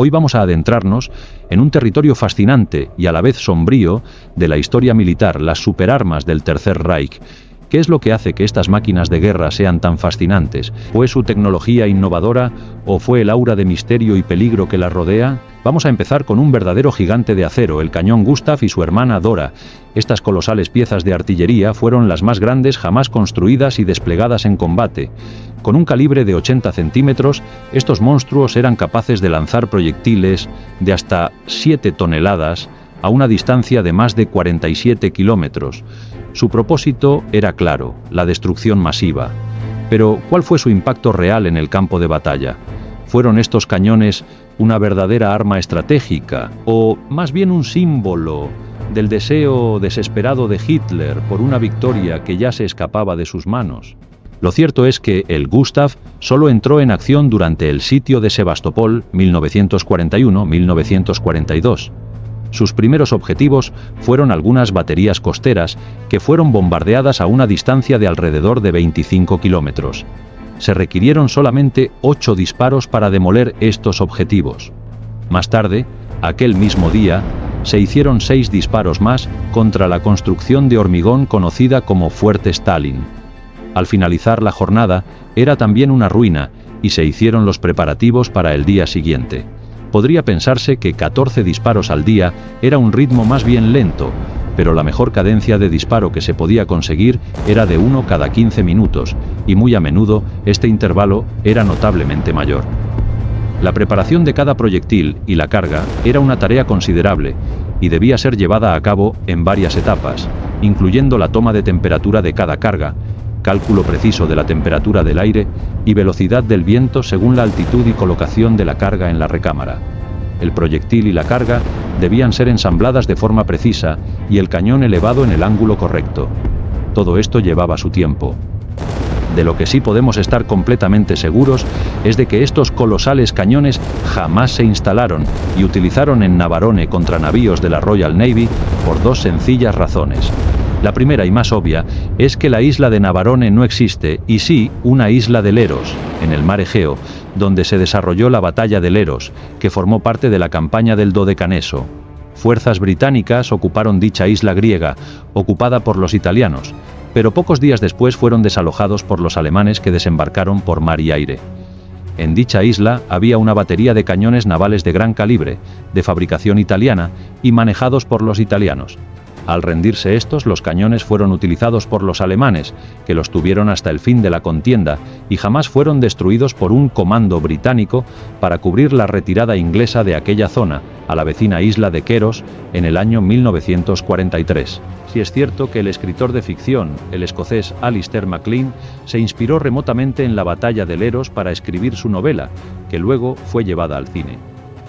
Hoy vamos a adentrarnos en un territorio fascinante y a la vez sombrío de la historia militar, las superarmas del Tercer Reich. ¿Qué es lo que hace que estas máquinas de guerra sean tan fascinantes? ¿Fue su tecnología innovadora o fue el aura de misterio y peligro que las rodea? Vamos a empezar con un verdadero gigante de acero, el cañón Gustav y su hermana Dora. Estas colosales piezas de artillería fueron las más grandes jamás construidas y desplegadas en combate. Con un calibre de 80 centímetros, estos monstruos eran capaces de lanzar proyectiles de hasta 7 toneladas a una distancia de más de 47 kilómetros. Su propósito era claro, la destrucción masiva. Pero, ¿cuál fue su impacto real en el campo de batalla? ¿Fueron estos cañones una verdadera arma estratégica, o más bien un símbolo del deseo desesperado de Hitler por una victoria que ya se escapaba de sus manos? Lo cierto es que el Gustav solo entró en acción durante el sitio de Sebastopol 1941-1942. Sus primeros objetivos fueron algunas baterías costeras que fueron bombardeadas a una distancia de alrededor de 25 kilómetros. Se requirieron solamente 8 disparos para demoler estos objetivos. Más tarde, aquel mismo día, se hicieron 6 disparos más contra la construcción de hormigón conocida como Fuerte Stalin. Al finalizar la jornada, era también una ruina y se hicieron los preparativos para el día siguiente. Podría pensarse que 14 disparos al día era un ritmo más bien lento, pero la mejor cadencia de disparo que se podía conseguir era de 1 cada 15 minutos, y muy a menudo este intervalo era notablemente mayor. La preparación de cada proyectil y la carga era una tarea considerable, y debía ser llevada a cabo en varias etapas, incluyendo la toma de temperatura de cada carga, cálculo preciso de la temperatura del aire y velocidad del viento según la altitud y colocación de la carga en la recámara. El proyectil y la carga debían ser ensambladas de forma precisa y el cañón elevado en el ángulo correcto. Todo esto llevaba su tiempo. De lo que sí podemos estar completamente seguros es de que estos colosales cañones jamás se instalaron y utilizaron en Navarone contra navíos de la Royal Navy por 2 sencillas razones. La primera y más obvia es que la isla de Navarone no existe, y sí una isla de Leros, en el mar Egeo, donde se desarrolló la batalla de Leros, que formó parte de la campaña del Dodecaneso. Fuerzas británicas ocuparon dicha isla griega, ocupada por los italianos, pero pocos días después fueron desalojados por los alemanes que desembarcaron por mar y aire. En dicha isla había una batería de cañones navales de gran calibre, de fabricación italiana y manejados por los italianos. Al rendirse estos, los cañones fueron utilizados por los alemanes, que los tuvieron hasta el fin de la contienda y jamás fueron destruidos por un comando británico para cubrir la retirada inglesa de aquella zona, a la vecina isla de Keros, en el año 1943. Si es cierto que el escritor de ficción, el escocés Alistair MacLean, se inspiró remotamente en la batalla de Leros para escribir su novela, que luego fue llevada al cine.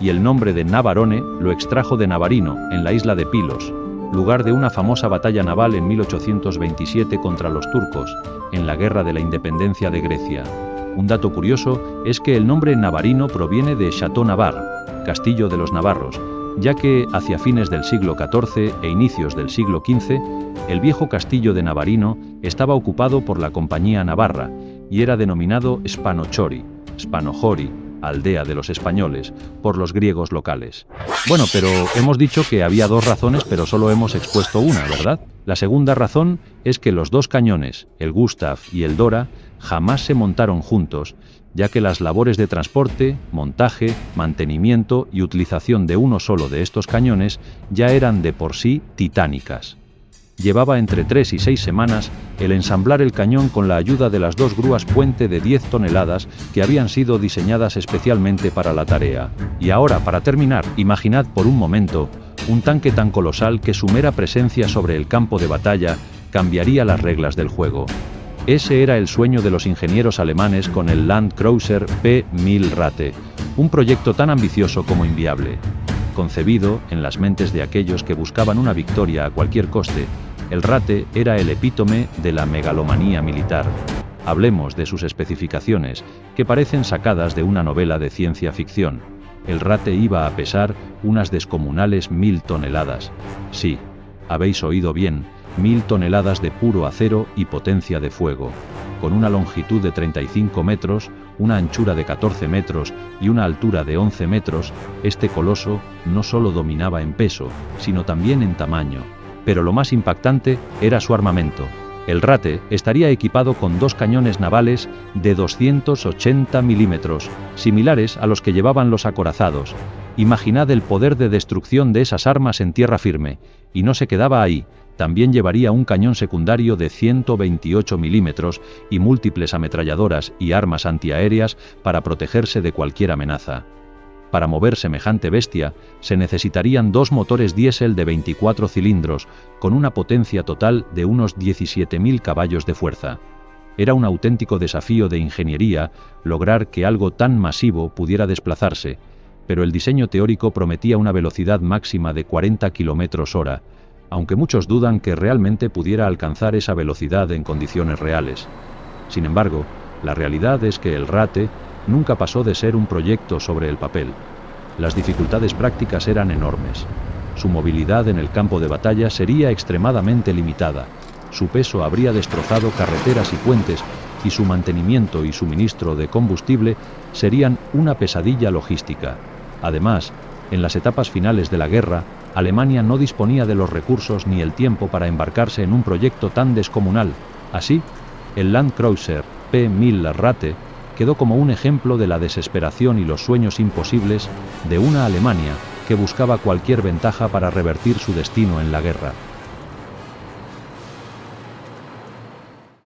Y el nombre de Navarone lo extrajo de Navarino, en la isla de Pilos, lugar de una famosa batalla naval en 1827 contra los turcos, en la Guerra de la Independencia de Grecia. Un dato curioso es que el nombre Navarino proviene de Château Navarre, Castillo de los Navarros, ya que hacia fines del siglo XIV e inicios del siglo XV, el viejo castillo de Navarino estaba ocupado por la Compañía Navarra y era denominado Spanochori, Spanojori, aldea de los españoles, por los griegos locales. Bueno, pero hemos dicho que había 2 razones, pero solo hemos expuesto una, ¿verdad? La segunda razón es que los 2 cañones, el Gustav y el Dora, jamás se montaron juntos, ya que las labores de transporte, montaje, mantenimiento y utilización de uno solo de estos cañones ya eran de por sí titánicas. Llevaba entre 3 y 6 semanas el ensamblar el cañón con la ayuda de las 2 grúas puente de 10 toneladas que habían sido diseñadas especialmente para la tarea. Y ahora, para terminar, imaginad por un momento un tanque tan colosal que su mera presencia sobre el campo de batalla cambiaría las reglas del juego. Ese era el sueño de los ingenieros alemanes con el Landkreuzer P-1000 Rate, un proyecto tan ambicioso como inviable. Concebido en las mentes de aquellos que buscaban una victoria a cualquier coste, el Rate era el epítome de la megalomanía militar. Hablemos de sus especificaciones, que parecen sacadas de una novela de ciencia ficción. El Rate iba a pesar unas descomunales 1000 toneladas. Sí, habéis oído bien, 1000 toneladas de puro acero y potencia de fuego. con una longitud de 35 metros, una anchura de 14 metros y una altura de 11 metros, este coloso no solo dominaba en peso, sino también en tamaño. Pero lo más impactante era su armamento. El Rate estaría equipado con 2 cañones navales de 280 milímetros, similares a los que llevaban los acorazados. Imaginad el poder de destrucción de esas armas en tierra firme, y no se quedaba ahí. También llevaría un cañón secundario de 128 milímetros y múltiples ametralladoras y armas antiaéreas para protegerse de cualquier amenaza. Para mover semejante bestia, se necesitarían 2 motores diésel de 24 cilindros, con una potencia total de unos 17.000 caballos de fuerza. Era un auténtico desafío de ingeniería lograr que algo tan masivo pudiera desplazarse, pero el diseño teórico prometía una velocidad máxima de 40 km/h, aunque muchos dudan que realmente pudiera alcanzar esa velocidad en condiciones reales. Sin embargo, la realidad es que el Rate nunca pasó de ser un proyecto sobre el papel. Las dificultades prácticas eran enormes. Su movilidad en el campo de batalla sería extremadamente limitada. Su peso habría destrozado carreteras y puentes, y su mantenimiento y suministro de combustible serían una pesadilla logística. Además, en las etapas finales de la guerra, Alemania no disponía de los recursos ni el tiempo para embarcarse en un proyecto tan descomunal. Así, el Landkreuzer P-1000 Rate quedó como un ejemplo de la desesperación y los sueños imposibles de una Alemania que buscaba cualquier ventaja para revertir su destino en la guerra.